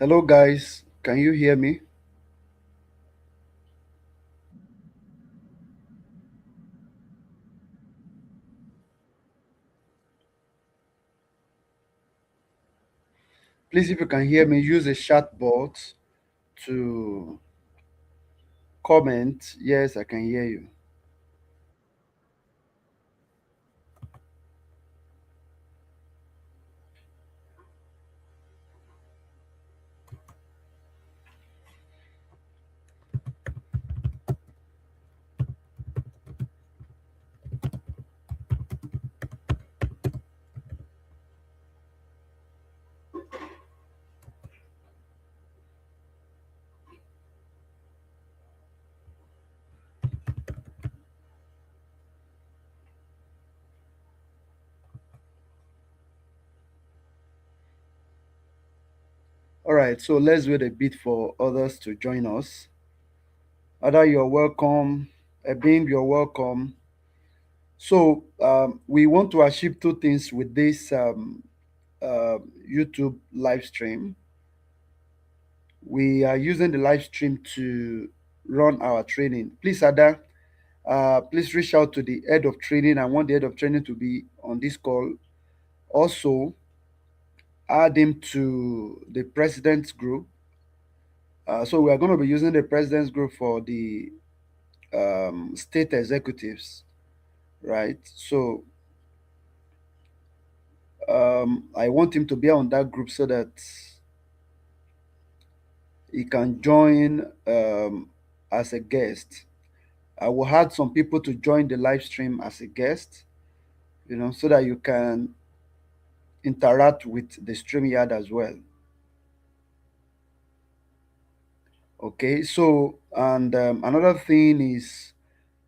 Hello, guys. Can you hear me? Please, if you can hear me, use a chat box to comment. Yes, I can hear you. All right, so let's wait a bit for others to join us. Ada, you're welcome. Ebin, you're welcome. So, we want to achieve two things with this YouTube live stream. We are using the live stream to run our training. Please, Ada, please reach out to the head of training. I want the head of training to be on this call. Also, add him to the president's group. So we are going to be using the president's group for the state executives, right? So I want him to be on that group so that he can join as a guest. I will add some people to join the live stream as a guest, so that you can interact with the StreamYard as well. Okay, so and another thing is,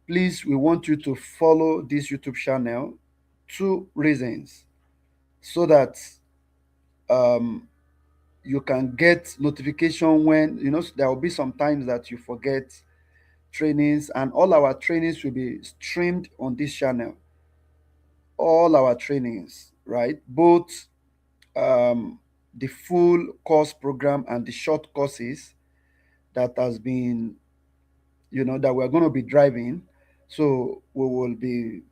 please, we want you to follow this YouTube channel. Two reasons: so that um, you can get notification when there will be some times that you forget trainings, and all our trainings will be streamed on this channel. All our trainings, right? Both the full course program and the short courses that has been, that we're going to be driving. So we will be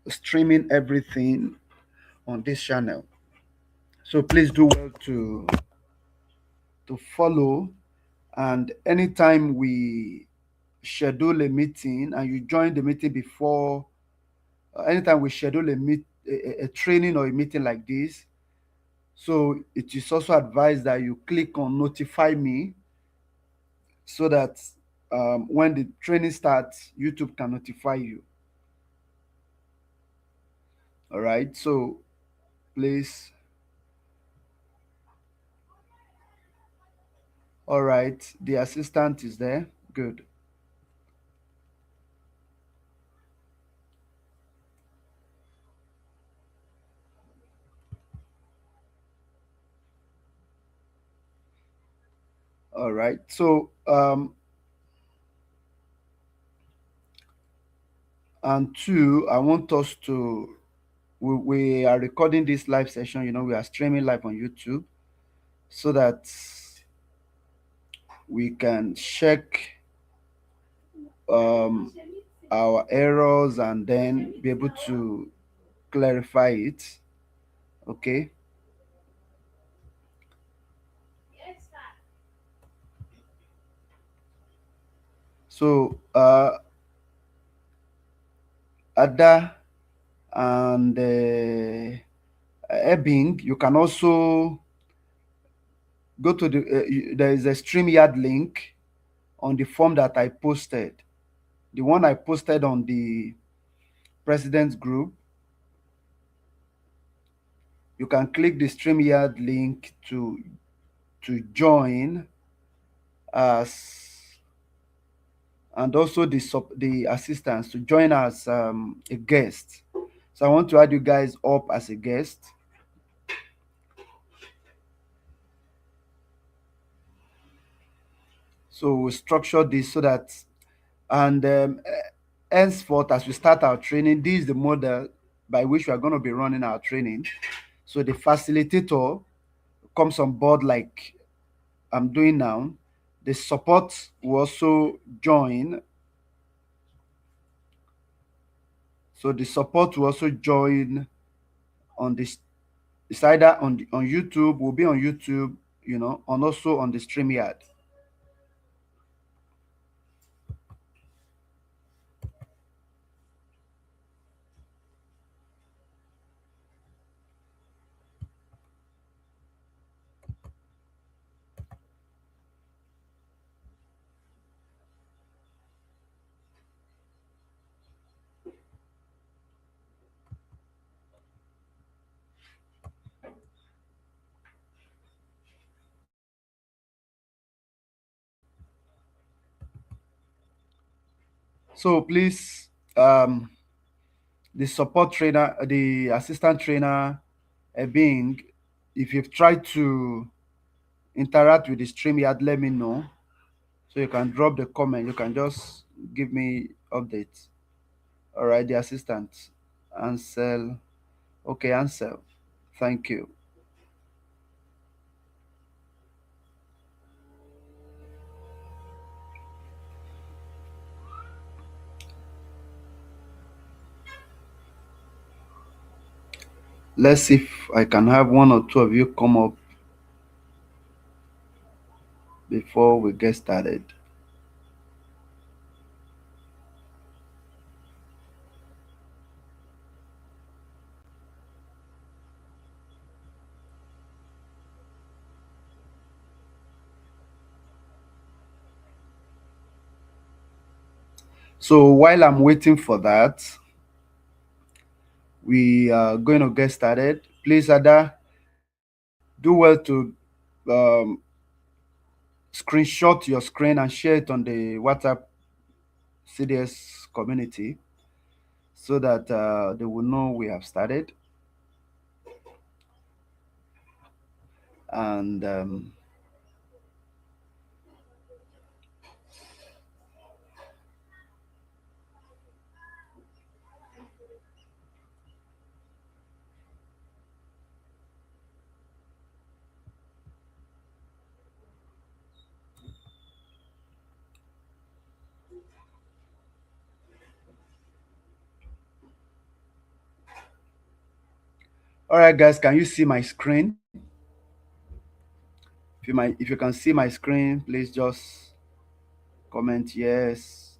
streaming everything on this channel. So please do well to follow. And anytime we schedule a meeting and you join the meeting before, anytime we schedule a training or a meeting like this, so it is also advised that you click on notify me, so that when the training starts, YouTube can notify you. All right. So please. All right. The assistant is there. Good. All right. So and two, I want us to, we are recording this live session, we are streaming live on YouTube, so that we can check um, our errors and then be able to clarify it. Okay. So Ada and Ebbing, you can also go to there is a StreamYard link on the form that I posted. The one I posted on the president's group. You can click the StreamYard link to join us, and also the assistants to join as a guest. So I want to add you guys up as a guest. So we structure this so that, and henceforth, as we start our training, this is the model by which we are going to be running our training. So the facilitator comes on board like I'm doing now, the support will also join. So the support will also join on this. It's either on YouTube, will be on YouTube, and also on the StreamYard. So please, the support trainer, the assistant trainer, being, if you've tried to interact with the StreamYard, let me know. So you can drop the comment. You can just give me updates. All right, the assistant, Ansel. Okay, Ansel. Thank you. Let's see if I can have one or two of you come up before we get started. So while I'm waiting for that, we are going to get started. Please, Ada, do well to um, screenshot your screen and share it on the WhatsApp CDS community so that they will know we have started. And all right, guys, can you see my screen? If you can see my screen, please just comment yes.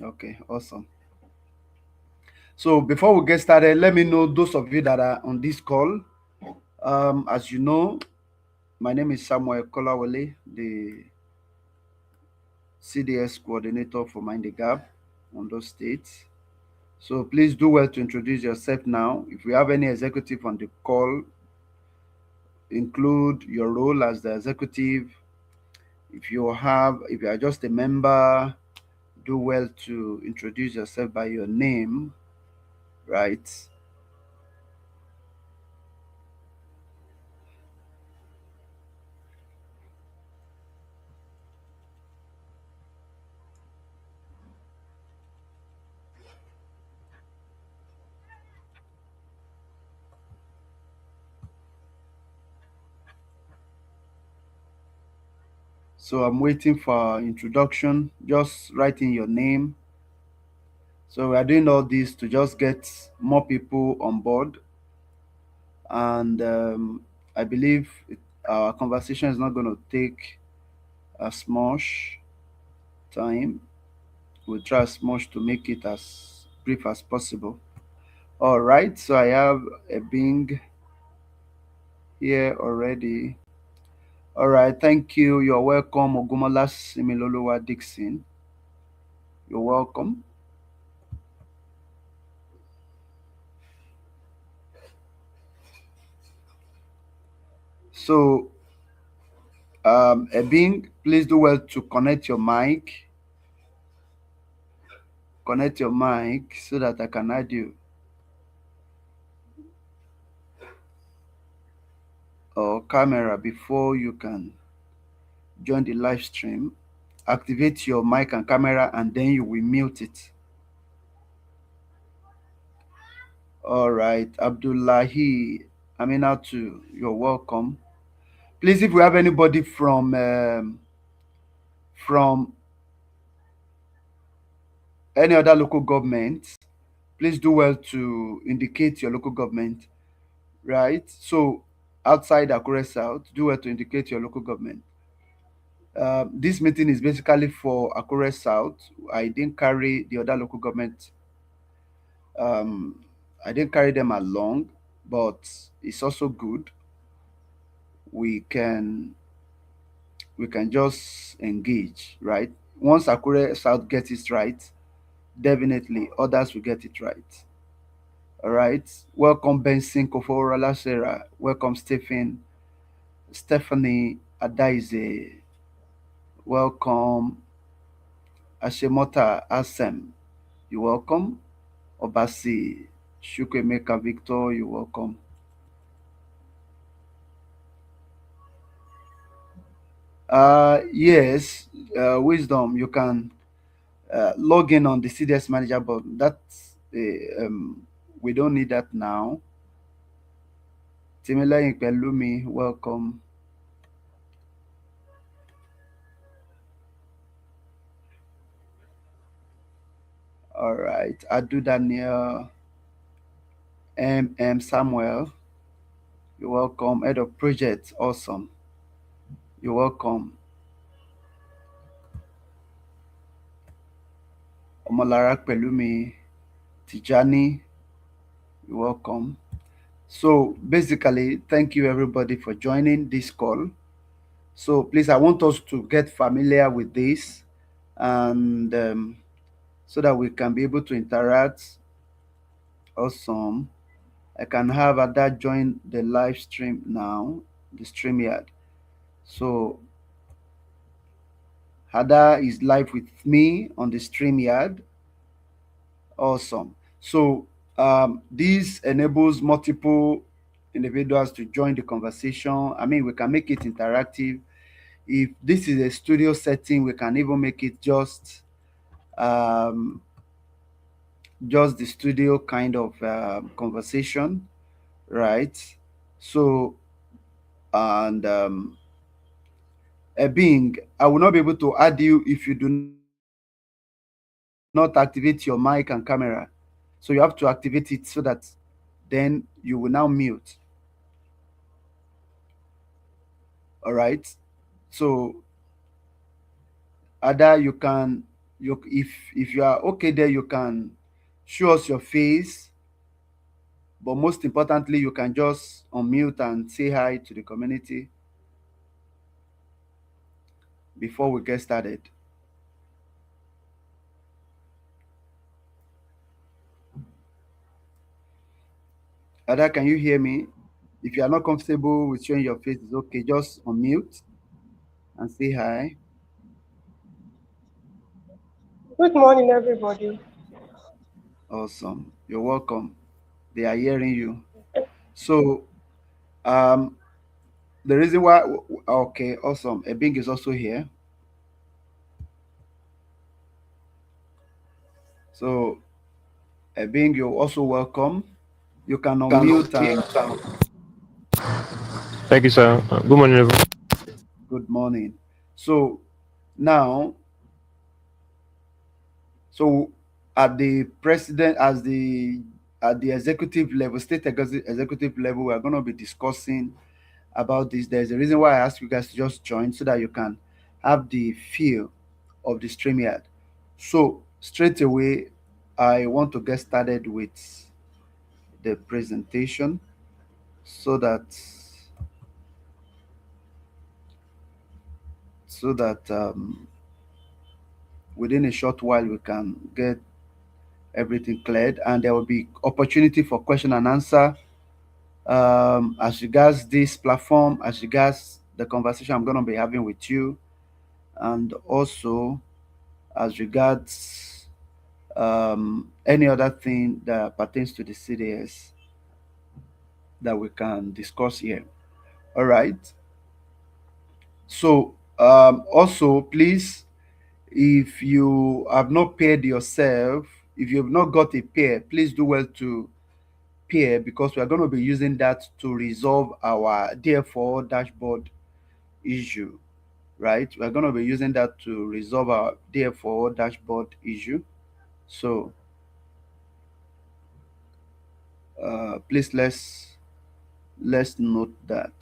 Okay, awesome. So before we get started, let me know those of you that are on this call. As you know, my name is Samuel Kolawole, the CDS coordinator for Mind the Gap on those states. So please do well to introduce yourself now. If we have any executive on the call, include your role as the executive. If you are just a member, do well to introduce yourself by your name, right? So I'm waiting for introduction. Just write in your name. So we are doing all this to just get more people on board, and I believe our conversation is not going to take as much time. We'll try as much to make it as brief as possible. All right, so I have a Bing here already. All right, thank you. You're welcome, Ogumola Similoluwa Dixon. You're welcome. So, Ebing, please do well to connect your mic so that I can add you, or camera before you can join the live stream. activate your mic and camera and then you will mute it. All right, Abdullahi Aminatu, you're welcome. Please, if we have anybody from any other local government, please do well to indicate your local government, right? So outside Akure South, do well to indicate your local government. This meeting is basically for Akure South. I didn't carry the other local government. Um, I didn't carry them along, but it's also good. We can we can just engage, right? Once Akure South gets it right, definitely others will get it right. All right. Welcome Benson Koforola Sarah. Welcome Stephanie Adaize. Welcome Ashemota Asem. You're welcome. Obasi Shukwemeka Victor. You're welcome. Yes, Wisdom. You can log in on the CDS manager, but that's we don't need that now. Timila Pelumi, welcome. All right, Adu Daniel, Samuel, you're welcome. Head of project, awesome. You're welcome. Omolara Pelumi, Tijani, you're welcome. So basically, thank you everybody for joining this call. So please, I want us to get familiar with this, and so that we can be able to interact. Awesome. I can have Ada join the live stream now, the StreamYard. So Ada is live with me on the StreamYard. Awesome. So this enables multiple individuals to join the conversation. I mean, we can make it interactive. If this is a studio setting, we can even make it um, just the studio kind of conversation, right? So, and a being, I will not be able to add you if you do not activate your mic and camera. So you have to activate it so that then you will now mute. All right. So Ada, if you are okay there, you can show us your face. But most importantly, you can just unmute and say hi to the community before we get started. Ada, can you hear me? If you are not comfortable with showing your face, it's okay. Just unmute and say hi. Good morning, everybody. Awesome. You're welcome. They are hearing you. So, um, the reason why, okay, awesome. Ebing is also here. So, Ebing, you're also welcome. You can Can unmute and unmute and Thank you, sir. Good morning, everyone. good morning. So, now, so at the president, as the at the executive level, executive level, we are going to be discussing about this. There's a reason why I asked you guys to just join so that you can have the feel of the StreamYard. So straight away, I want to get started with the presentation so that so that within a short while we can get everything cleared and there will be opportunity for question and answer as regards this platform, as regards the conversation I'm going to be having with you, and also as regards any other thing that pertains to the CDS that we can discuss here. All right. So, also, please, If you have not paired yourself, if you have not got a pair, please do well to pair, because we are going to be using that to resolve our DFO dashboard issue, right? We're going to be using that to resolve our DFO dashboard issue. So please let's note that.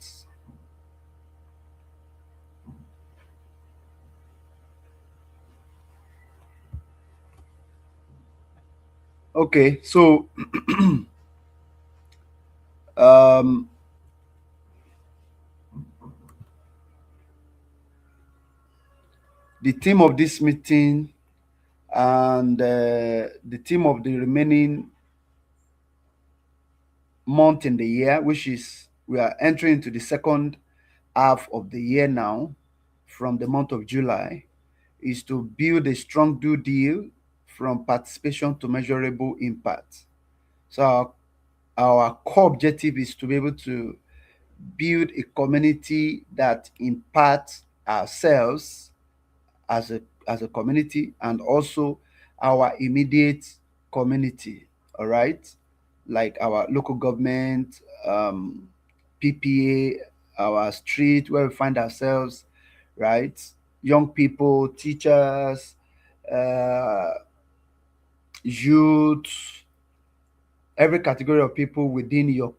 Okay, so um, the theme of this meeting and the theme of the remaining month in the year, which is we are entering into the second half of the year now, from the month of July, is to build a strong due deal from participation to measurable impact. So our core objective is to be able to build a community that impacts ourselves as a community, and also our immediate community. All right, like our local government, PPA, our street where we find ourselves, right? Young people, teachers, uh, youth, every category of people within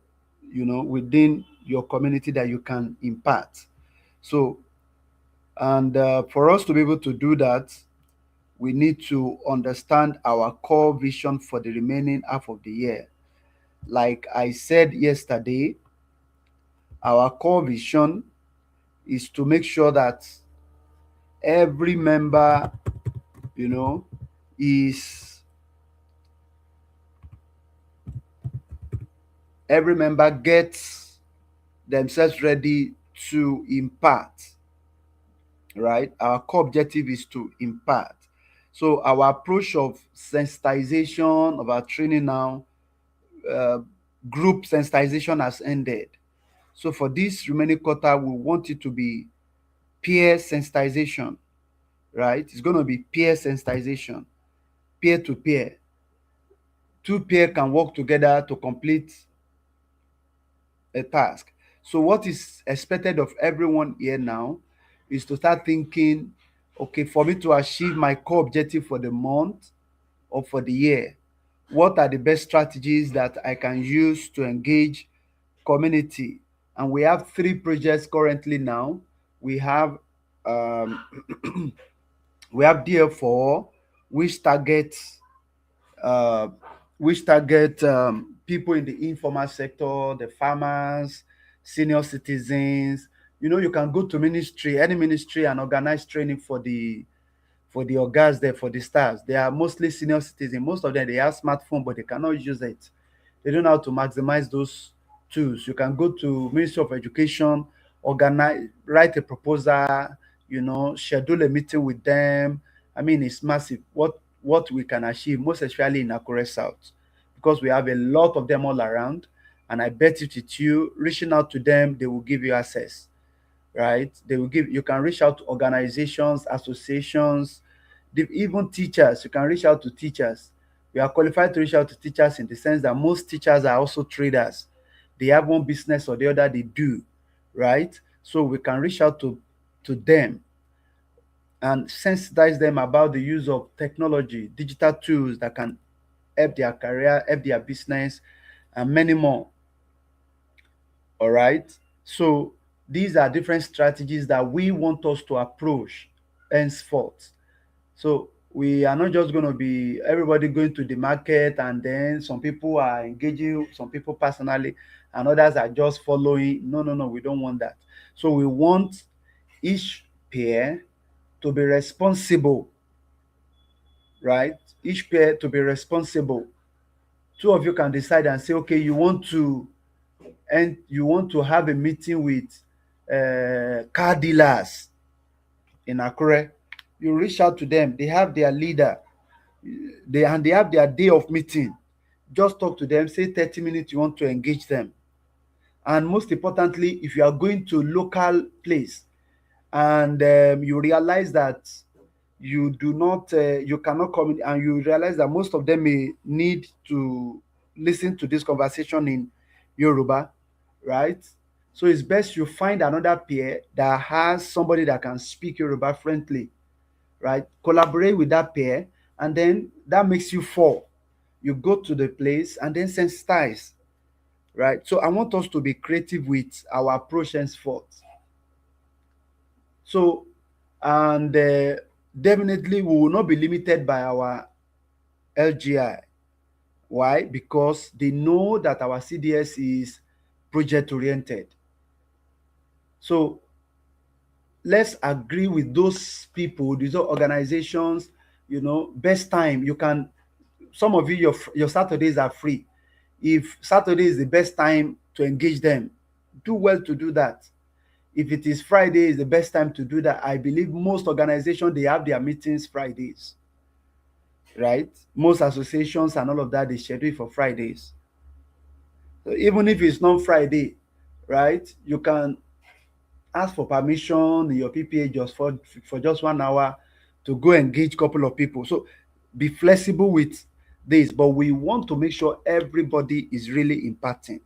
within your community that you can impact. So, and for us to be able to do that, we need to understand our core vision for the remaining half of the year. Like I said yesterday, our core vision is to make sure that every member, you know, is every member gets themselves ready to impact, right? Our core objective is to impact. So our approach of sensitization of our training now, uh, group sensitization has ended. So for this remaining quarter, we want it to be peer sensitization, right? It's going to be peer sensitization, peer to peer. Two peer can work together to complete a task. So what is expected of everyone here now is to start thinking, okay, for me to achieve my core objective for the month or for the year, what are the best strategies that I can use to engage community? And we have three projects currently now. We have um, we have DL4, which targets uh, people in the informal sector, the farmers, senior citizens. You can go to ministry, any ministry, and organize training for the orgas there, for the stars. They are mostly senior citizens. Most of them, they have smartphone, but they cannot use it. They don't know how to maximize those tools. You can go to Ministry of Education, organize, write a proposal, schedule a meeting with them. I mean, it's massive what we can achieve, most especially in Akure South, because we have a lot of them all around. And I bet it with you, reaching out to them, they will give you access, right? You can reach out to organizations, associations, even teachers. You can reach out to teachers. We are qualified to reach out to teachers in the sense that most teachers are also traders. They have one business or the other they do, right? So we can reach out to them and sensitize them about the use of technology, digital tools that can help their career, help their business, and many more. All right. So these are different strategies that we want us to approach henceforth. So we are not just going to be everybody going to the market, and then some people are engaging, some people personally, and others are just following. No, no, no, we don't want that. So we want each pair to be responsible, right? Each pair to be responsible. Two of you can decide and say, okay, you want to have a meeting with car dealers in Akure. You reach out to them. They have their leader. They have their day of meeting. Just talk to them. Say 30 minutes. You want to engage them. And most importantly, if you are going to local place and you realize that you do not you cannot come in, and you realize that most of them may need to listen to this conversation in Yoruba, right? So it's best you find another peer that has somebody that can speak Yoruba friendly, right? Collaborate with that peer, and then that makes you fall. You go to the place and then sensitize, right? So I want us to be creative with our approach henceforth. So, and definitely we will not be limited by our LGI. Why? Because they know that our CDS is project oriented. So let's agree with those people, these organizations. Best time you can. Some of you, your Saturdays are free. If Saturday is the best time to engage them, do well to do that. If it is Friday is the best time to do that, I believe most organizations they have their meetings Fridays, right? Most associations and all of that they schedule for Fridays. So even if it's not Friday, right, you can ask for permission in your PPA just for just 1 hour to go engage a couple of people. So be flexible with this, but we want to make sure everybody is really impacting.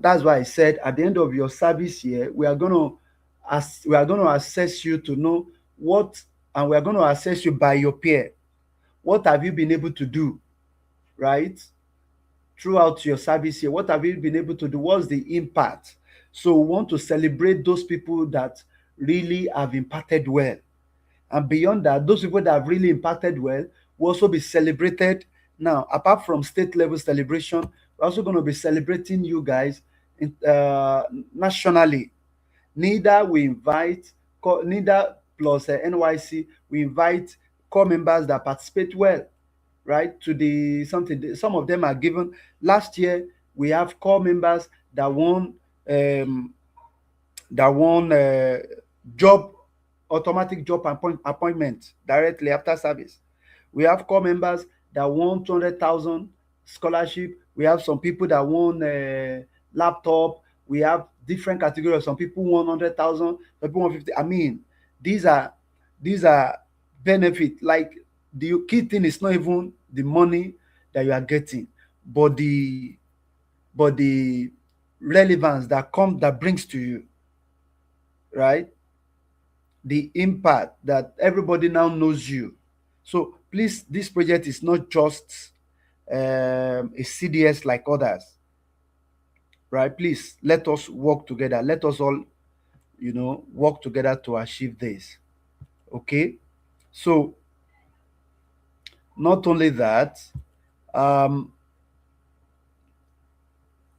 That's why I said at the end of your service year, we are gonna assess you to know what, and we are gonna assess you by your peer. What have you been able to do, right? Throughout your service year, what have you been able to do? What's the impact? So we want to celebrate those people that really have impacted well. And beyond that, those people that have really impacted well will also be celebrated. Now, apart from state level celebration, we're also going to be celebrating you guys nationally. Neither we invite, neither plus NYC, we invite core members that participate well, right? To the something. Some of them are given. Last year, we have core members um, that won job automatic job appointment directly after service. We have core members that won 200,000 scholarship. We have some people that won laptop. We have different categories. Some people won 100,000. Some people won 50. I mean, these are these are benefit. Like the key thing is not even the money that you are getting, but the relevance that brings to you, right? The impact that everybody now knows you. So please, this project is not just a CDS like others, right? Please let us work together. Let us all, work together to achieve this. Okay. So not only that, um,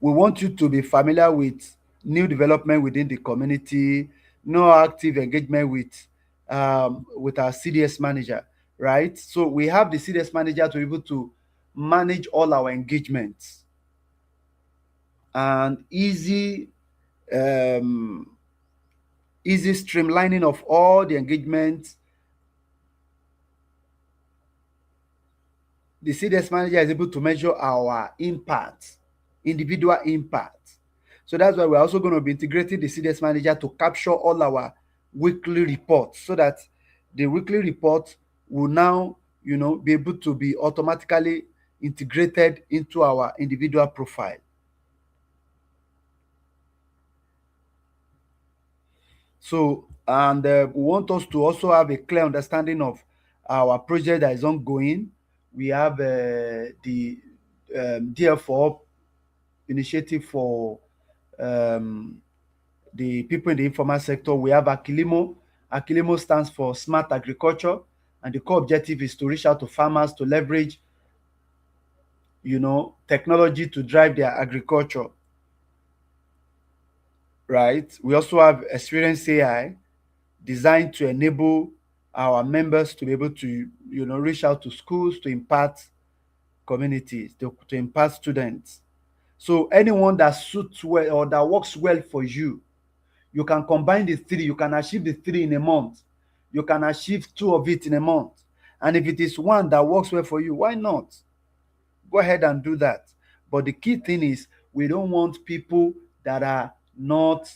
we want you to be familiar with new development within the community, no active engagement with our CDS manager, right? So we have the CDS manager to be able to manage all our engagements and um, easy streamlining of all the engagements. The CDS manager is able to measure our impact, individual impact. So that's why we're also going to be integrating the CDS manager to capture all our weekly reports, so that the weekly report will now, be able to be automatically integrated into our individual profile. So, and we want us to also have a clear understanding of our project that is ongoing. We have the DL4 initiative for um, the people in the informal sector. We have Akilimo. Akilimo stands for Smart Agriculture, and the core objective is to reach out to farmers to leverage, technology to drive their agriculture. Right. We also have Experience AI, designed to enable our members to be able to, reach out to schools to impact communities, to impact students. So anyone that suits well or that works well for you, you can combine the three. You can achieve the three in a month. You can achieve two of it in a month. And if it is one that works well for you, why not? Go ahead and do that. But the key thing is we don't want people that are not,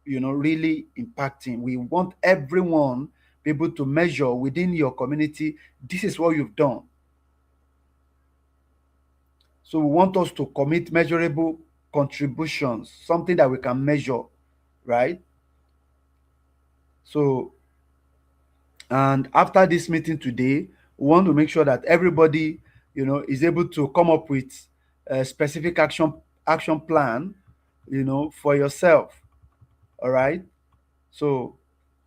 really impacting. We want everyone be able to measure within your community, this is what you've done. So we want us to commit measurable contributions, something that we can measure, right? So, and after this meeting today, we want to make sure that everybody, is able to come up with a specific action plan, for yourself. All right. So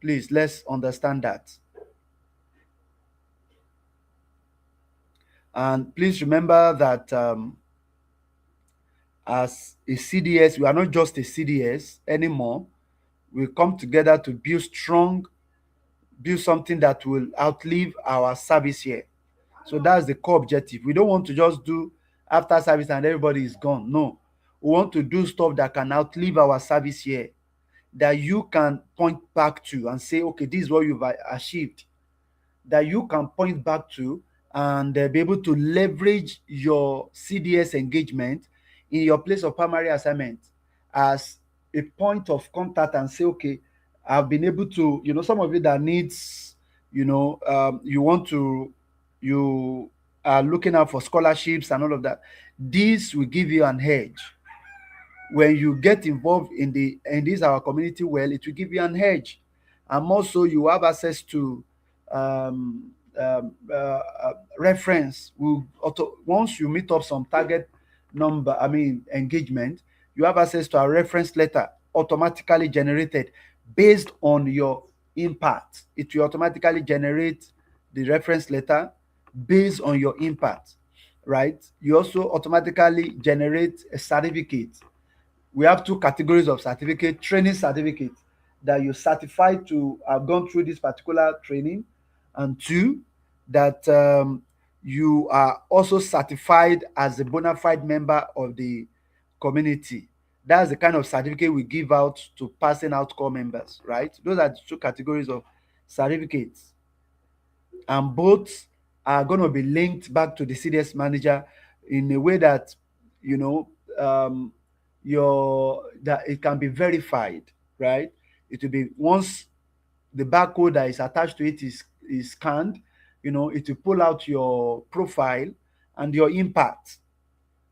please let's understand that. And please remember that as a CDS, we are not just a CDS anymore. We come together to build something that will outlive our service here. So that's the core objective. We don't want to just do after service and everybody is gone. No, we want to do stuff that can outlive our service here, that you can point back to and say, okay, this is what you've achieved, that you can point back to and be able to leverage your CDS engagement in your place of primary assignment as a point of contact and say, okay, I've been able to, some of you that needs, you want to, you are looking out for scholarships and all of that. This will give you an edge. When you get involved in this our community, well, it will give you an edge, and also you have access to um, reference. Once you meet up some target number, engagement, you have access to a reference letter automatically generated based on your impact. It will automatically generate the reference letter based on your impact, right? You also automatically generate a certificate. We have two categories of certificate: training certificate, that you certify to have gone through this particular training, and two, that you are also certified as a bona fide member of the community. That's the kind of certificate we give out to passing out core members, right? Those are the two categories of certificates, and both are going to be linked back to the CDS manager in a way that, you know um, your that it can be verified, right? It will be, once the barcode that is attached to it is scanned, it will pull out your profile and your impact,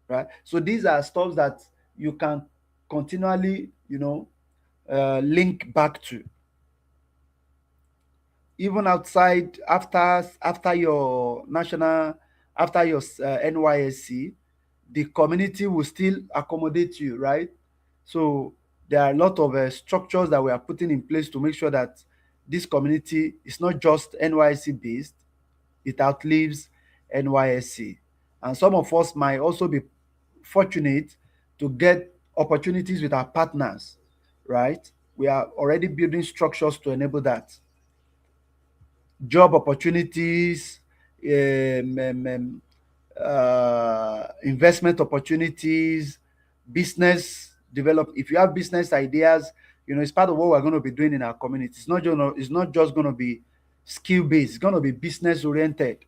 right? So these are stuff that you can continually, link back to, even outside, after your national, after your NYSC, the community will still accommodate you, right? So there are a lot of structures that we are putting in place to make sure that this community is not just NYSC based, it outlives NYSC. And some of us might also be fortunate to get opportunities with our partners, right? We are already building structures to enable that. Job opportunities, investment opportunities, business develop. If you have business ideas, it's part of what we're going to be doing in our community. It's not just going to be skill based. It's going to be business oriented,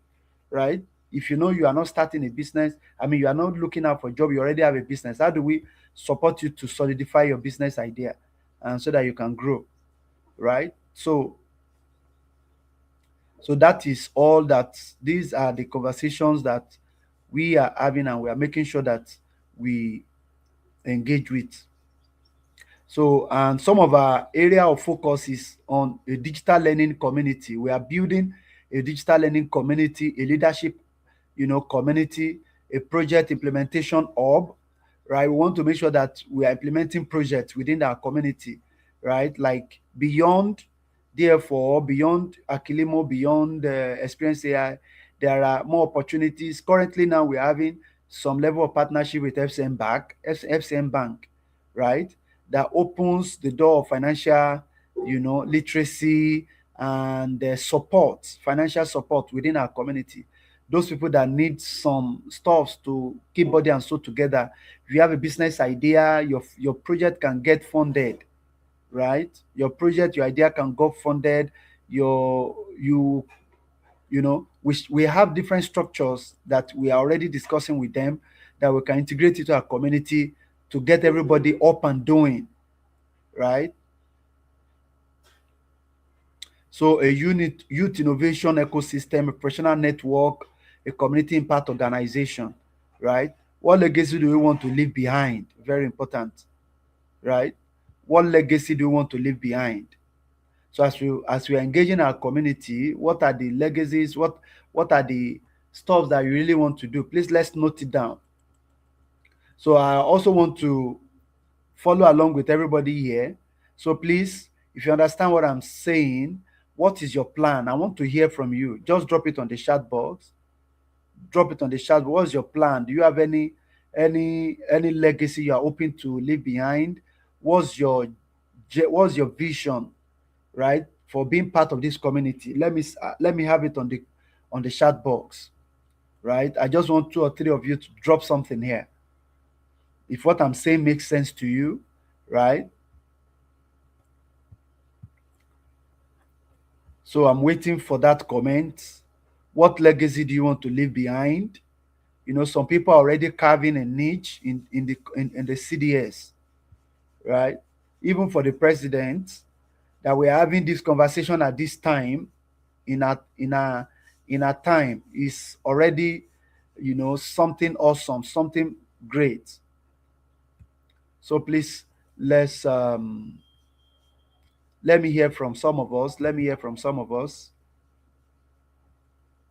right? If you are not starting a business, you are not looking out for a job, you already have a business. How do we support you to solidify your business idea, and so that you can grow, right? So that is all that, these are the conversations that we are having, and we are making sure that we engage with. So, and some of our area of focus is on a digital learning community. We are building a digital learning community, a leadership, community, a project implementation hub, right? We want to make sure that we are implementing projects within our community, right? Like beyond, therefore, beyond Akilimo, beyond Experience AI, there are more opportunities. Currently, now we're having some level of partnership with FCM Bank, right? That opens the door of financial, literacy and financial support within our community. Those people that need some stuffs to keep body and soul together. If you have a business idea, your project can get funded, right? Your project, your idea can go funded. We have different structures that we are already discussing with them, that we can integrate into our community to get everybody up and doing, right? So a unit, youth innovation ecosystem, a professional network, a community impact organization, right? What legacy do we want to leave behind? Very important, right? What legacy do we want to leave behind? So as we are engaging our community, what are the legacies? What are the stuff that you really want to do? Please let's note it down. So I also want to follow along with everybody here. So please, if you understand what I'm saying, what is your plan? I want to hear from you. Just drop it on the chat box. Drop it on the chat. What's your plan? Do you have any legacy you are hoping to leave behind? What's your vision, right, for being part of this community? Let me have it on the chat box, right? I just want two or three of you to drop something here. If what I'm saying makes sense to you, right? So I'm waiting for that comment. What legacy do you want to leave behind? Some people are already carving a niche in the CDS, right? Even for the president, that we're having this conversation at this time, in a time, is already, something awesome, something great. So please, let's let me hear from some of us. Let me hear from some of us.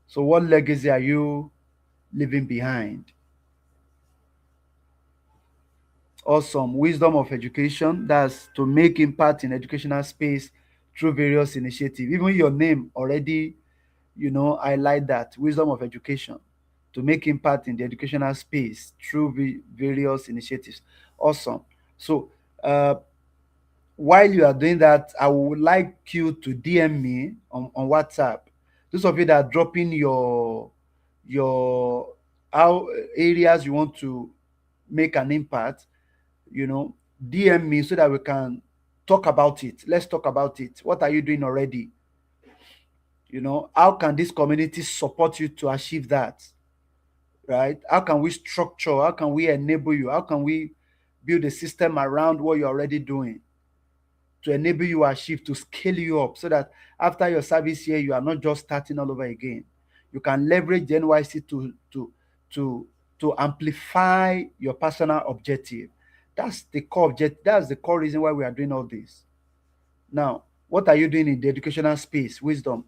So what legacy are you leaving behind? Awesome. Wisdom of education. That's to make impact in educational space through various initiatives. Even your name already, highlight that. Wisdom of education. To make impact in the educational space through various initiatives. Awesome. So while you are doing that, I would like you to DM me on WhatsApp. Those of you that are dropping your how areas you want to make an impact, you know, DM me so that we can talk about it. Let's talk about it. What are you doing already? How can this community support you to achieve that? Right? How can we structure? How can we enable you? How can we build a system around what you're already doing to enable you achieve, to scale you up, so that after your service here, you are not just starting all over again. You can leverage the NYC to amplify your personal objective. That's the core objective. That's the core reason why we are doing all this. Now, what are you doing in the educational space? Wisdom,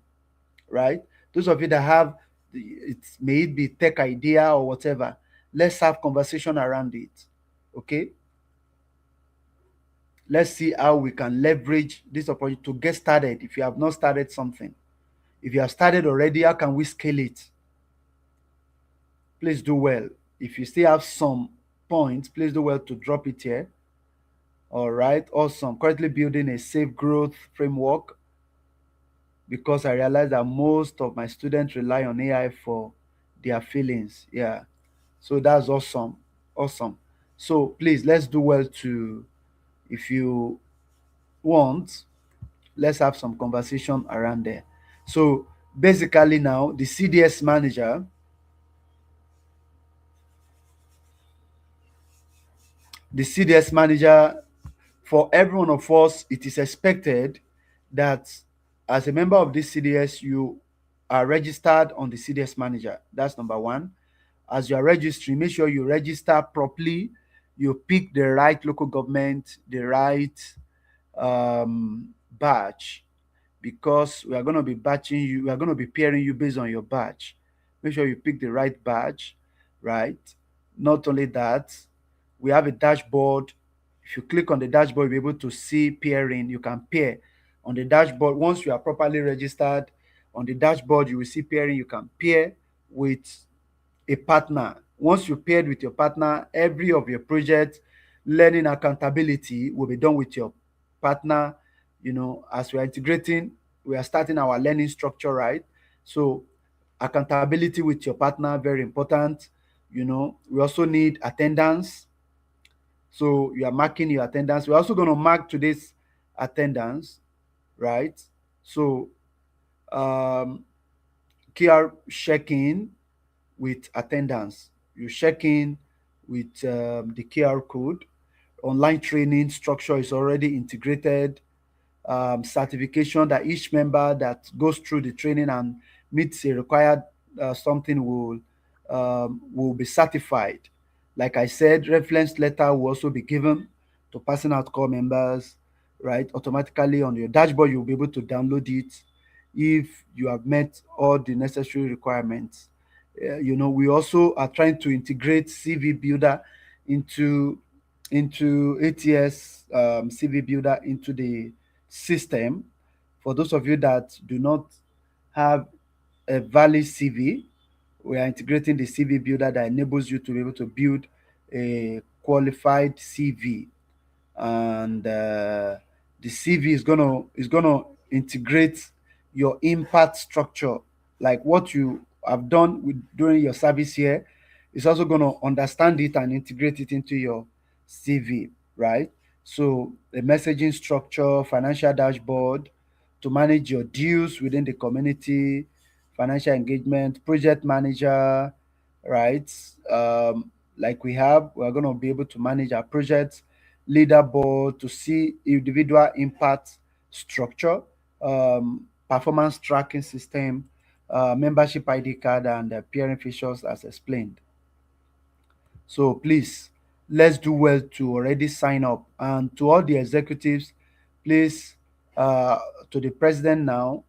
right? Those of you that have, it may it be tech idea or whatever, let's have conversation around it. Okay, let's see how we can leverage this opportunity to get started. If you have not started something, if you have started already, how can we scale it? Please do well. If you still have some points, please do well to drop it here. All right, awesome. Currently building a safe growth framework because I realize that most of my students rely on AI for their feelings. Yeah, so that's awesome. Awesome. So please, let's do well to, if you want, let's have some conversation around there. So basically now the CDS manager, for every one of us, it is expected that as a member of this CDS, you are registered on the CDS manager. That's number one. As you are registering, make sure you register properly. You pick the right local government, the right batch, because we are going to be batching you, we are going to be pairing you based on your batch. Make sure you pick the right batch, right? Not only that, we have a dashboard. If you click on the dashboard, you'll be able to see pairing. You can pair on the dashboard. Once you are properly registered on the dashboard, you will see pairing. You can pair with a partner. Once you paired with your partner, every of your project learning accountability will be done with your partner. As we are integrating, we are starting our learning structure, right? So accountability with your partner, very important. We also need attendance. So you are marking your attendance. We're also going to mark today's attendance, right? So QR check-in with attendance. You check in with the QR code. Online training structure is already integrated. certification that each member that goes through the training and meets a required something will be certified. Like I said, reference letter will also be given to passing out core members, right? Automatically on your dashboard, you'll be able to download it if you have met all the necessary requirements. We also are trying to integrate CV Builder into ATS CV Builder into the system. For those of you that do not have a valid CV, we are integrating the CV Builder that enables you to be able to build a qualified CV. And the CV is gonna integrate your impact structure, like what you have done during your service here. It's also gonna understand it and integrate it into your CV, right? So the messaging structure, financial dashboard to manage your deals within the community, financial engagement, project manager, right? Like we're going to be able to manage our projects, leaderboard to see individual impact structure, performance tracking system, membership ID card, and peering features as explained. So please, let's do well to already sign up. And to all the executives, please, uh, to the president now,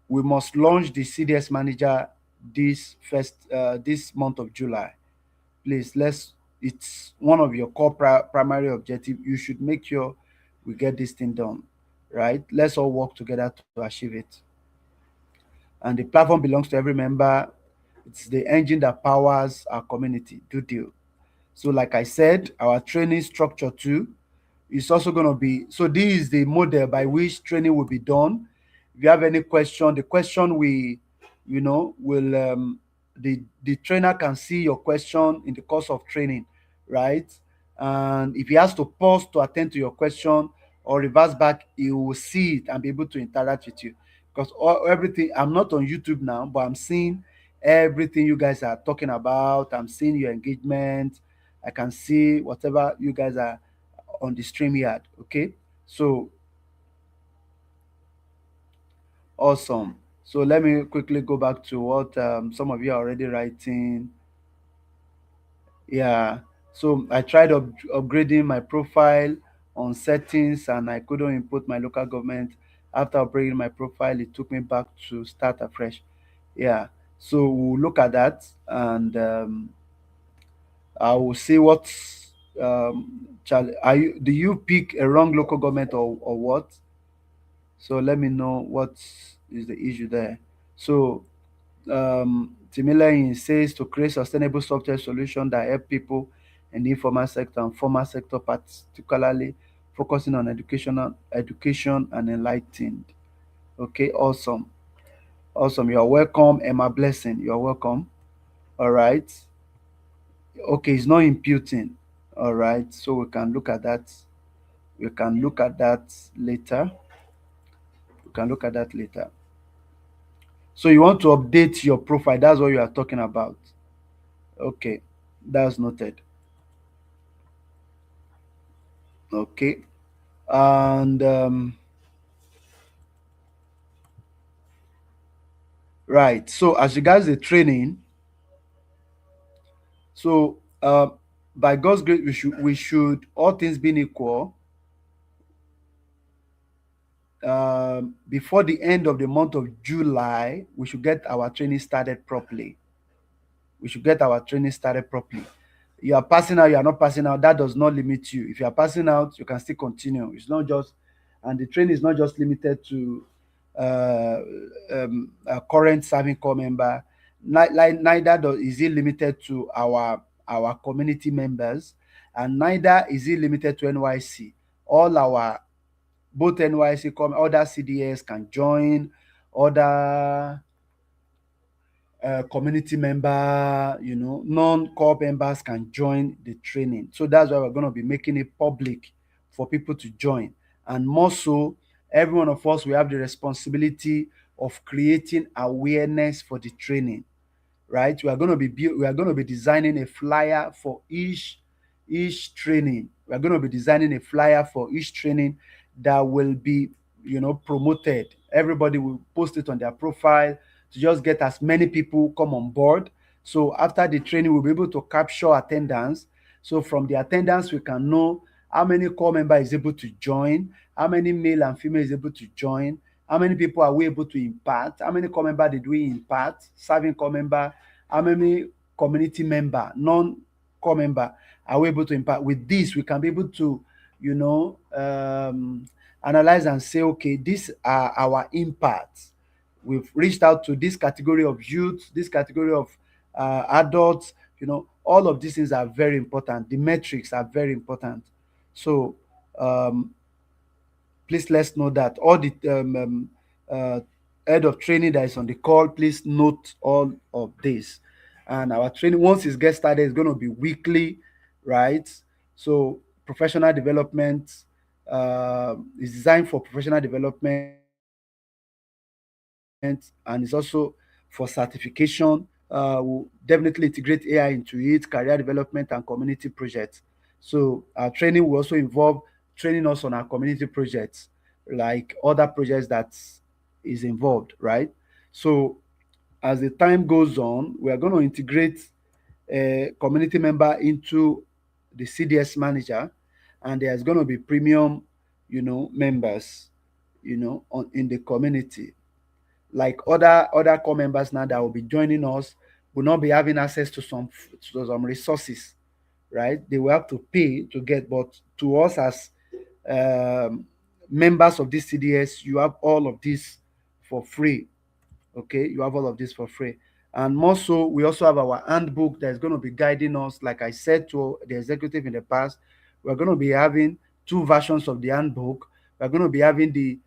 we must launch the CDS manager this month of July. Please, it's one of your core primary objective. You should make sure we get this thing done, right? Let's all work together to achieve it. And the platform belongs to every member. It's the engine that powers our community. Do deal. So, like I said, our training structure too is also going to be, so this is the model by which training will be done. If you have any question, the question will the trainer can see your question in the course of training, right? And if he has to pause to attend to your question or reverse back, he will see it and be able to interact with you. Because everything, I'm not on YouTube now, but I'm seeing everything you guys are talking about. I'm seeing your engagement. I can see whatever you guys are on the stream yard. Okay, so awesome. So let me quickly go back to what some of you are already writing. Yeah, so I tried upgrading my profile on settings and I couldn't input my local government. After upgrading my profile, it took me back to start afresh. Yeah, so we'll look at that and I will see what do you pick a wrong local government or what? So let me know what is the issue there. So Timileyin says to create sustainable software solution that help people in the informal sector and formal sector, particularly focusing on education and enlightened. Okay, awesome. Awesome. You're welcome, Emma Blessing. You're welcome. All right. Okay, it's not imputing. All right. So we can look at that. We can look at that later. We can look at that later. So you want to update your profile. That's what you are talking about. Okay, that's noted. Okay, and right. So as regards the training, so by God's grace, we should all things being equal, before the end of the month of July, we should get our training started properly. We should get our training started properly. You are passing out, you are not passing out, that does not limit you. If you are passing out, you can still continue. It's not just, and the training is not just limited to uh, a current serving corps member. Neither is it limited to our community members, and neither is it limited to NYC. All our both NYC other CDS can join, other community member, non-core members can join the training. So that's why we're going to be making it public for people to join. And more so, every one of us, we have the responsibility of creating awareness for the training, right? We are going to be designing a flyer for each training. We are going to be designing a flyer for each training that will be, promoted. Everybody will post it on their profile to just get as many people come on board. So after the training, we'll be able to capture attendance. So from the attendance, we can know how many core member is able to join, how many male and female is able to join, how many people are we able to impact, how many core member did we impact, serving core member, how many community member, non-core member are we able to impact. With this, we can be able to, you know, analyze and say, okay, these are our impacts. We've reached out to this category of youth, this category of adults. All of these things are very important. The metrics are very important. So um, please let's know that all the uh, head of training that is on the call, please note all of this. And our training, once it gets started, is going to be weekly, right? So professional development is designed for professional development, and it's also for certification. We'll definitely integrate AI into it, career development and community projects. So our training will also involve training us on our community projects, like other projects that is involved, right? So as the time goes on, we are going to integrate a community member into the CDS manager, and there's going to be premium, members, in the community, like other core members now that will be joining us will not be having access to some resources, right? They will have to pay to get, but to us as um, members of this CDS, you have all of this for free. Okay, you have all of this for free. And more so, we also have our handbook that's going to be guiding us. Like I said to the executive in the past, we're going to be having two versions of the handbook. We're going to be having the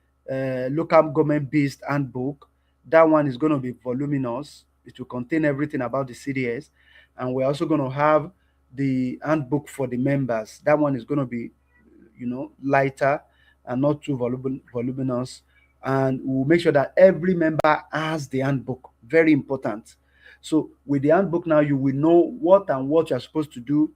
local government based handbook. That one is going to be voluminous. It will contain everything about the CDS. And we're also going to have the handbook for the members. That one is going to be, lighter and not too voluminous. And we'll make sure that every member has the handbook. Very important. So with the handbook now, you will know what you're supposed to do,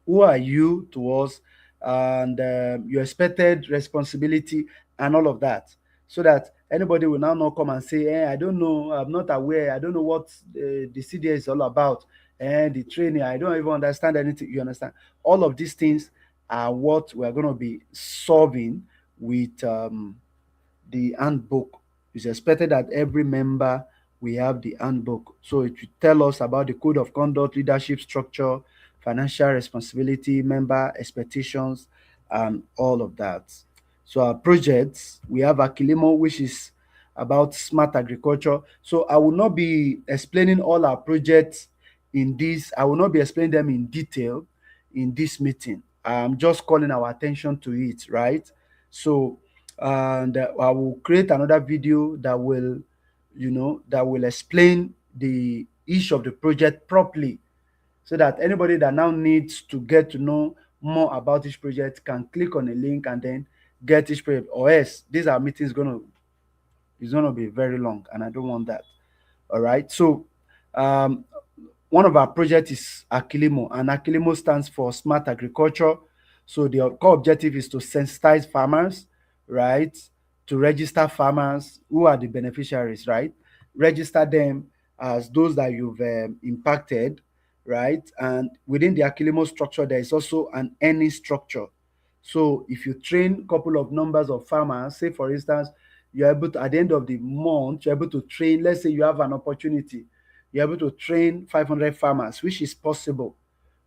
who are you to us, and your expected responsibility, and all of that, so that anybody will now not come and say, I don't know, I'm not aware, I don't know what the CDA is all about, and the training, I don't even understand anything. You understand? All of these things are what we're going to be solving with the handbook. It's expected that every member we have the handbook. So it will tell us about the code of conduct, leadership structure, financial responsibility, member expectations, and all of that. So our projects, we have Akilimo, which is about smart agriculture. So I will not be explaining all our projects in this. I will not be explaining them in detail in this meeting. I'm just calling our attention to it, right? So and I will create another video that will explain the each of the project properly, so that anybody that now needs to get to know more about each project can click on a link and then get each project. Or else this our meeting is gonna be very long, and I don't want that. All right. So um, one of our projects is Akilimo, and Akilimo stands for Smart Agriculture. So the core objective is to sensitize farmers, right? To register farmers who are the beneficiaries, right? Register them as those that you've impacted, right? And within the Akilimo structure, there is also an earning structure. So if you train a couple of numbers of farmers, say for instance, you're able to, at the end of the month, you're able to train, let's say you have an opportunity, you're able to train 500 farmers, which is possible,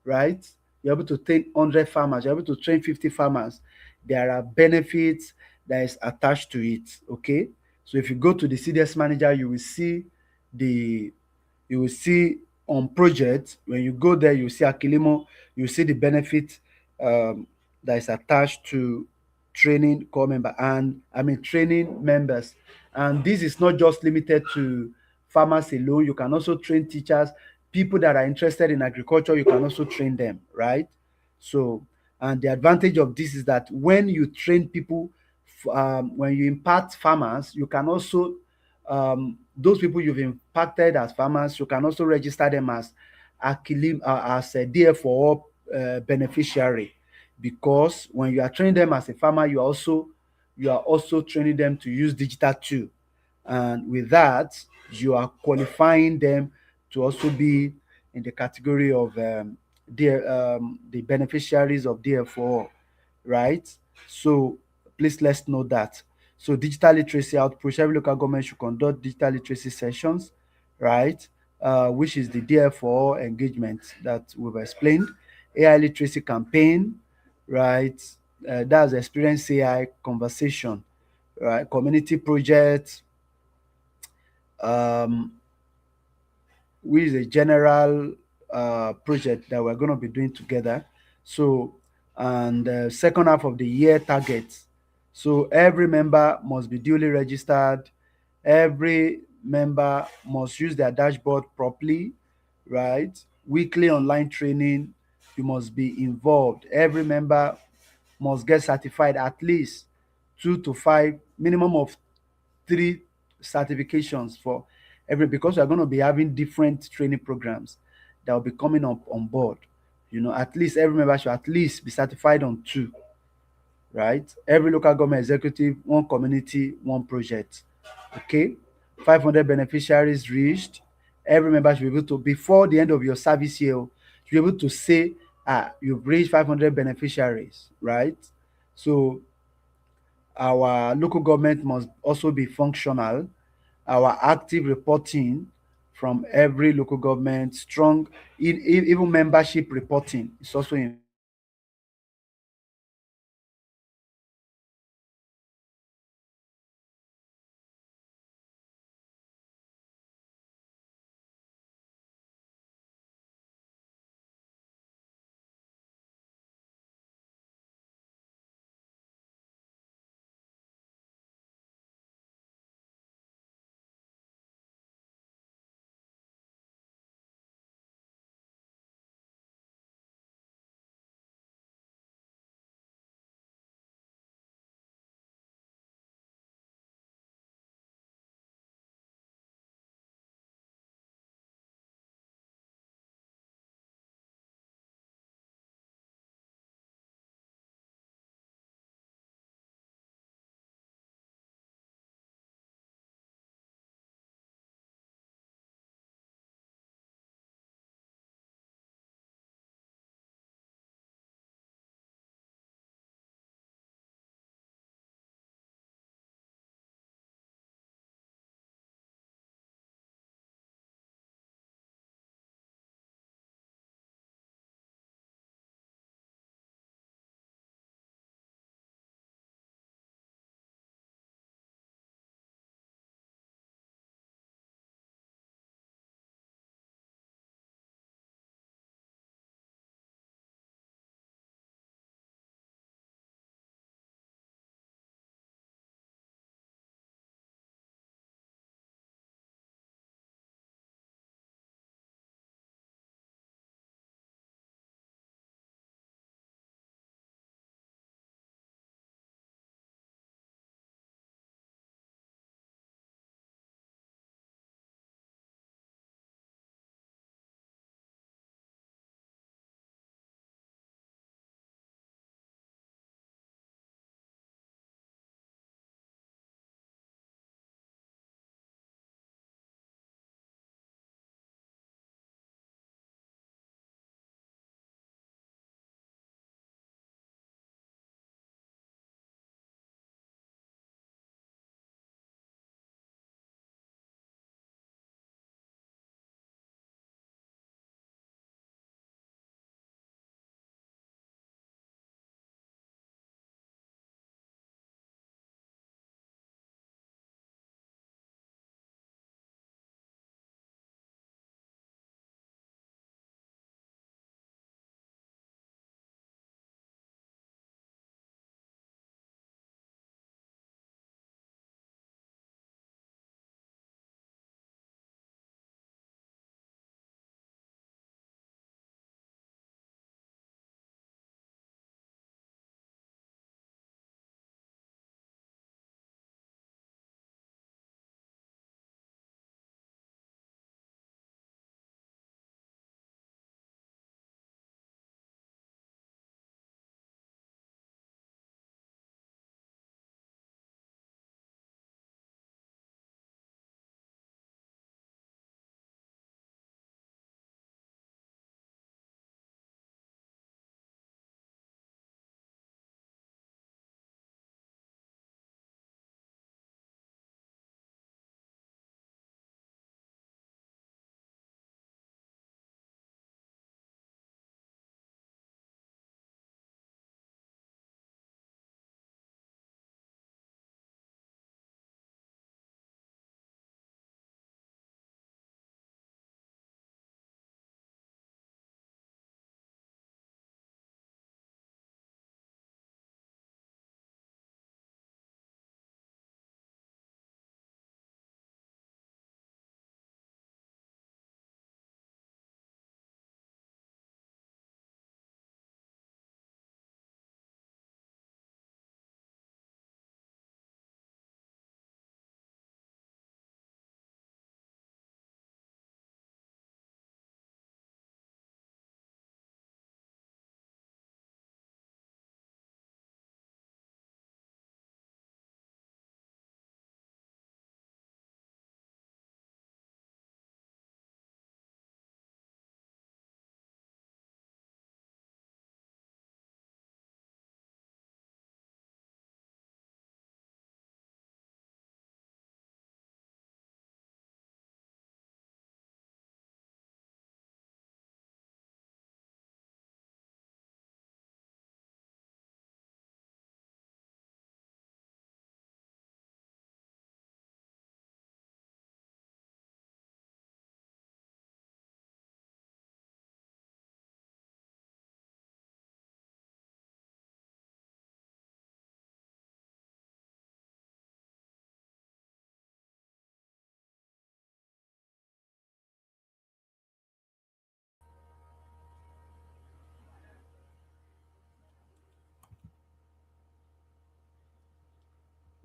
right? You're able to train 100 farmers, you're able to train 50 farmers. There are benefits that is attached to it, okay? So if you go to the CDS manager, the you will see on project, when you go there, you see Akilimo, you see the benefit um, that is attached to training core member, and I mean training members. And this is not just limited to farmers alone. You can also train teachers, people that are interested in agriculture, you can also train them, right? So, and the advantage of this is that when you train people, when you impact farmers, you can also those people you've impacted as farmers, you can also register them as as a DFO beneficiary. because when you are training them as a farmer, you are also training them to use digital tool, and with that, you are qualifying them to also be in the category of the beneficiaries of DFO, right? So please let's know that. So digital literacy outpush, every local government should conduct digital literacy sessions, right? Which is the DFO engagement that we've explained. AI literacy campaign, right? That's experience AI conversation, right? Community projects, um, which is a general project that we're going to be doing together. So, and second half of the year targets. So every member must be duly registered. Every member must use their dashboard properly, right? Weekly online training. You must be involved. Every member must get certified at least 2 to 5, minimum of 3 certifications for every, because we're going to be having different training programs that will be coming up on board. At least every member should at least be certified on two, right? Every local government executive, one community, one project. Okay, 500 beneficiaries reached. Every member should be able to, before the end of your service year, should be able to say, you've reached 500 beneficiaries, right? So our local government must also be functional. Our active reporting from every local government, strong, even membership reporting is also important.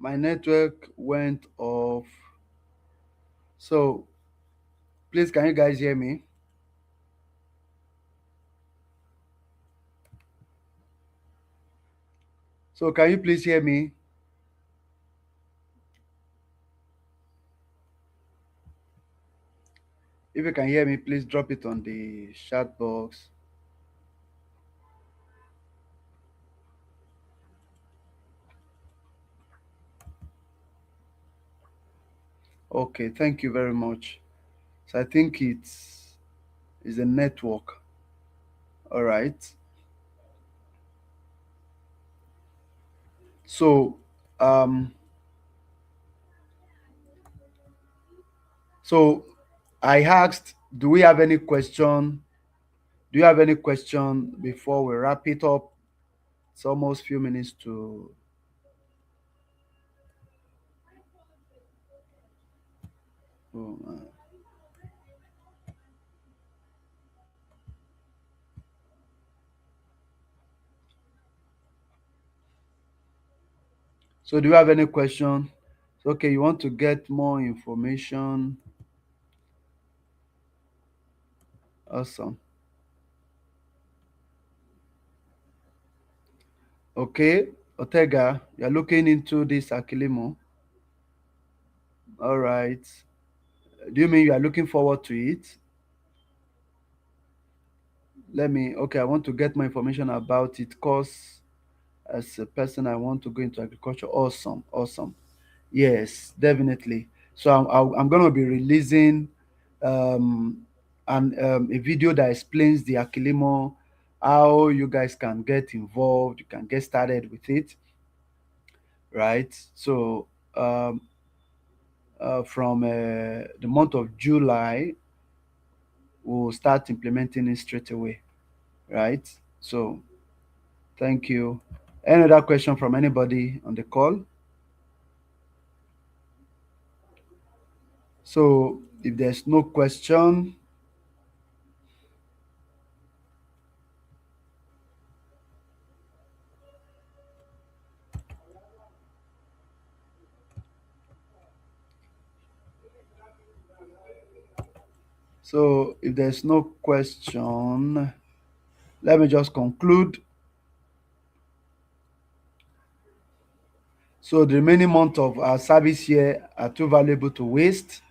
My network went off. So please, can you guys hear me? So can you please hear me? If you can hear me, please drop it on the chat box. Okay, thank you very much. So I think it's a network. All right. So um so I asked, do we have any question? Do you have any question before we wrap it up? It's almost few minutes to. Oh, so do you have any question? So, okay, you want to get more information? Awesome. Okay, Otega, you're looking into this Akilimo. All right. Do you mean you are looking forward to it? Okay, I want to get more information about it because as a person, I want to go into agriculture. Awesome, awesome. Yes, definitely. So I'm going to be releasing um, a video that explains the Akilimo, how you guys can get involved, you can get started with it, right? So from the month of July, we'll start implementing it straight away, right? So thank you. Any other question from anybody on the call? So if there's no question, let me just conclude. So the remaining months of our service year are too valuable to waste.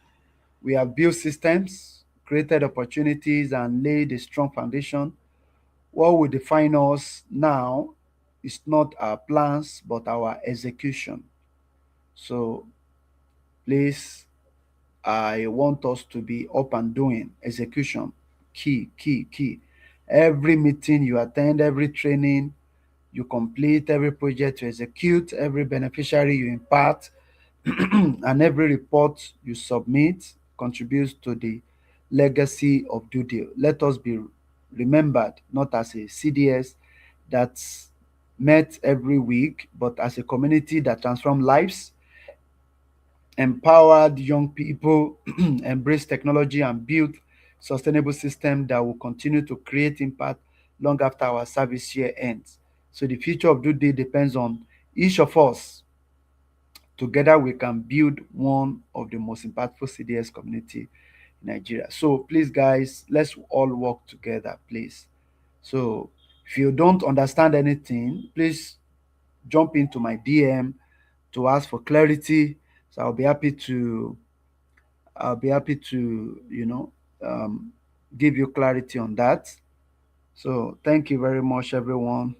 We have built systems, created opportunities, and laid a strong foundation. What will define us now is not our plans, but our execution. So please, I want us to be up and doing. Execution, key, key, key. Every meeting you attend, every training you complete, every project you execute, every beneficiary you impart, and every report you submit contributes to the legacy of Dodeel. Let us be remembered not as a CDS that's met every week, but as a community that transforms lives, empowered young people, embrace technology, and build sustainable systems that will continue to create impact long after our service year ends. So the future of Dodeel depends on each of us. Together, we can build one of the most impactful CDS community in Nigeria. So please, guys, let's all work together, please. So if you don't understand anything, please jump into my DM to ask for clarity. So I'll be happy to um, give you clarity on that. So thank you very much, everyone.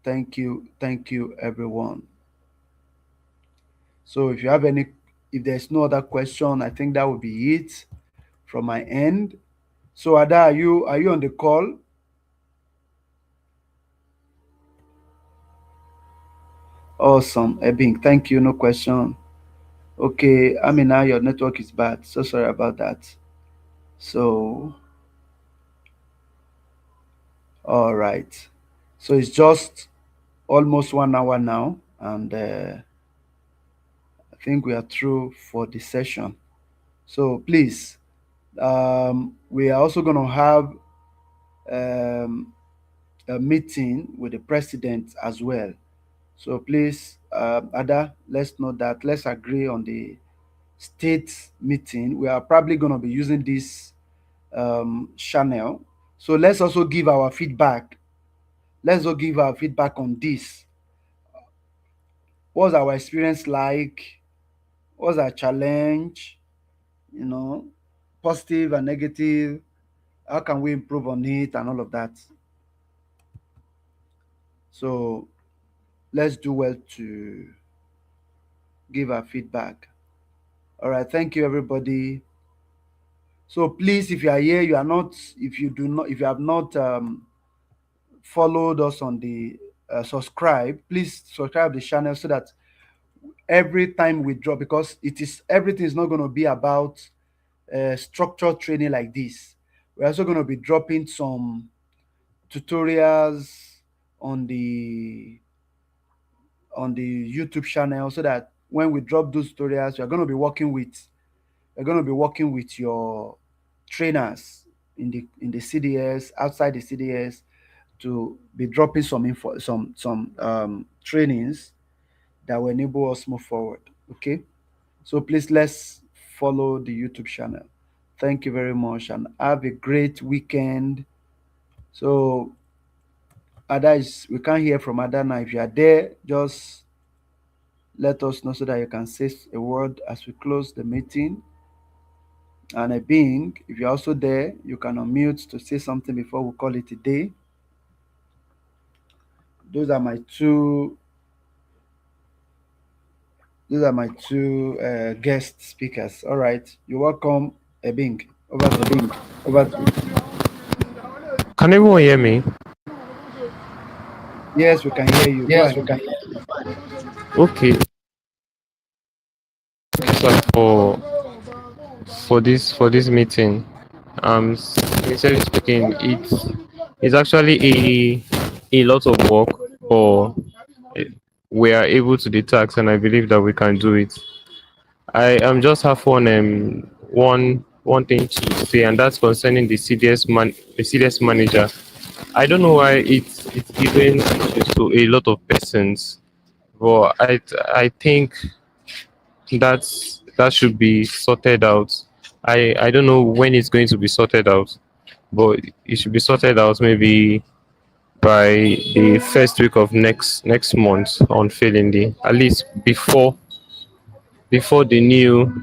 Thank you, everyone. So if there's no other question, I think that would be it from my end. So Ada, are you on the call? Awesome, Ebing. Thank you. No question. Okay, Amina, your network is bad. So sorry about that. So all right. So it's just almost 1 hour now, and I think we are through for the session. So please, we are also going to have um, a meeting with the president as well. So please, Ada, let's know that. Let's agree on the state meeting. We are probably going to be using this channel. So let's also give our feedback. Let's also give our feedback on this. What's our experience like? What's our challenge? You know, positive and negative. How can we improve on it and all of that? So let's do well to give our feedback. All right, thank you everybody. So please, if you are here, you are not, if you do not, if you have not followed us on the subscribe, please subscribe the channel so that every time we drop, because it is everything is not going to be about structured training like this. We're also going to be dropping some tutorials on the on the YouTube channel so that when we drop those tutorials, you're going to be working with your trainers in the CDS, outside the CDS, to be dropping some info, some trainings that will enable us move forward. Okay, so please let's follow the YouTube channel. Thank you very much and have a great weekend. So Ada is we can't hear from Ada now. If you are there, just let us know so that you can say a word as we close the meeting. And a being, if you're also there, you can unmute to say something before we call it a day. Those are my two. Those are my two guest speakers. All right, you're welcome, Ebing. Over to you. Over to you. Can everyone hear me? Yes, we can hear you. Go Yes, we ahead. can hear you. Okay, so for this meeting, sincerely speaking, it's actually a lot of work, but eh, we are able to the task, and I believe that we can do it. I just have one thing to say, and that's concerning the CDS manager. I don't know why it's given issues to a lot of persons, but I think that should be sorted out. I don't know when it's going to be sorted out, but it should be sorted out maybe by the first week of next month on failing day, at least before the new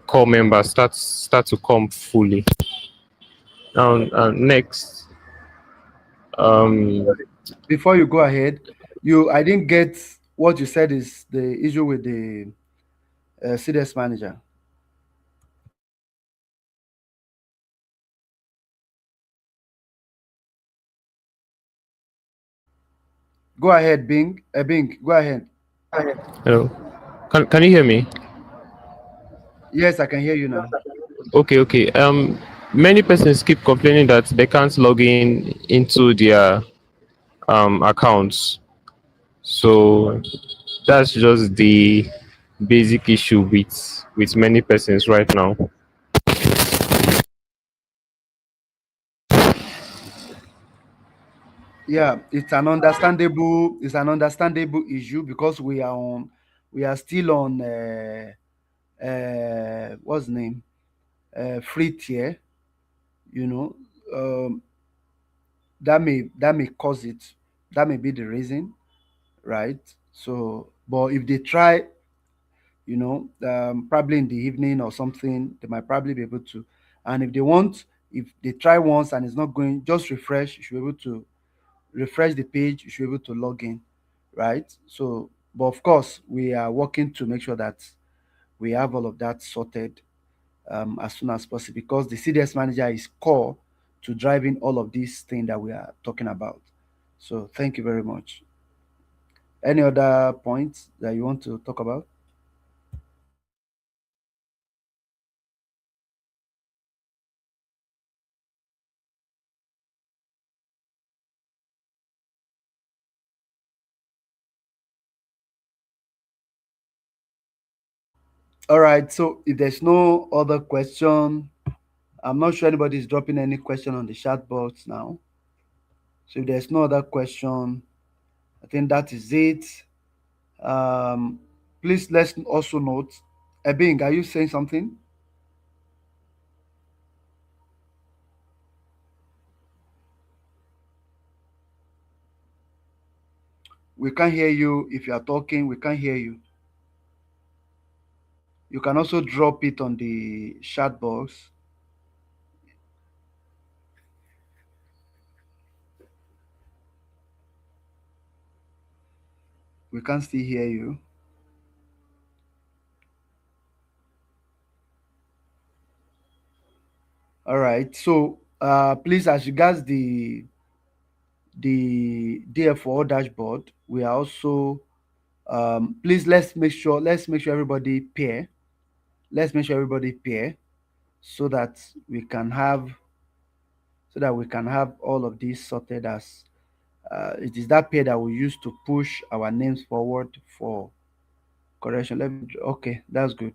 core members start to come fully. Now, next, um, Before you go ahead, you I didn't get what you said is the issue with the CDS manager. Go ahead, Bing. Bing, go ahead. hello, can you hear me? Yes, I can hear you now. Okay, okay. Many persons keep complaining that they can't log in into their accounts. So that's just the basic issue with many persons right now. Yeah, it's an understandable issue because we are still on what's the name, free tier. You know, um, that may cause it. That may be the reason, right? So, but if they try, probably in the evening or something, they might probably be able to. And if they try once and it's not going, just refresh. You should be able to refresh the page. You should be able to log in, right? So, but of course, we are working to make sure that we have all of that sorted as soon as possible because the CDS manager is core to driving all of these things that we are talking about. So, thank you very much. Any other points that you want to talk about? All right. So, if there's no other question, I'm not sure anybody is dropping any question on the chat box now. So if there's no other question, I think that is it. Um, Please let's also note, Ebing, are you saying something? We can't hear you. If you are talking, we can't hear you. You can also drop it on the chat box. We can't still hear you. All right. So please, as regards the DFO dashboard, we are also please let's make sure everybody pair. Let's make sure everybody pair so that we can have all of these sorted as it is that pair that we use to push our names forward for correction. Okay, that's good.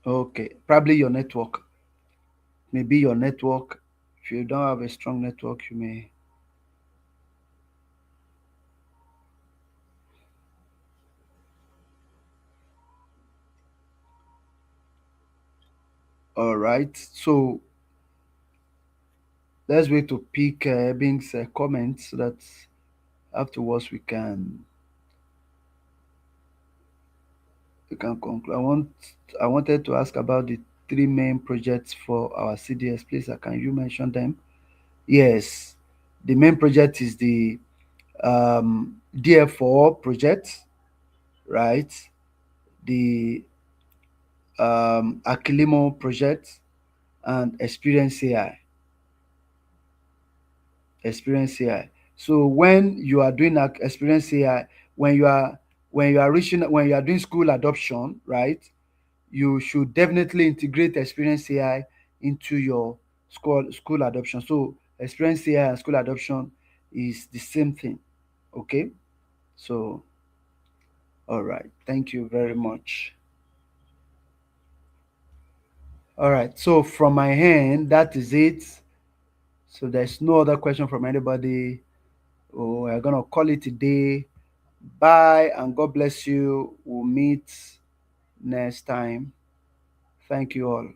Okay, probably your network. Maybe your network. If you don't have a strong network, you may. All right. So let's wait to pick Bing's comments so that afterwards we can conclude. I wanted to ask about the three main projects for our CDS. Please, can you mention them? Yes, the main project is the DF4 project, right? The Akilimo project and Experience AI. So when you are doing Experience AI, when you are doing school adoption, right? You should definitely integrate Experience AI into your school adoption. So Experience AI and school adoption is the same thing. Okay. So all right. Thank you very much. All right. So from my hand, that is it. So there's no other question from anybody. Oh, we're gonna call it a day. Bye and God bless you. We'll meet next time. Thank you all.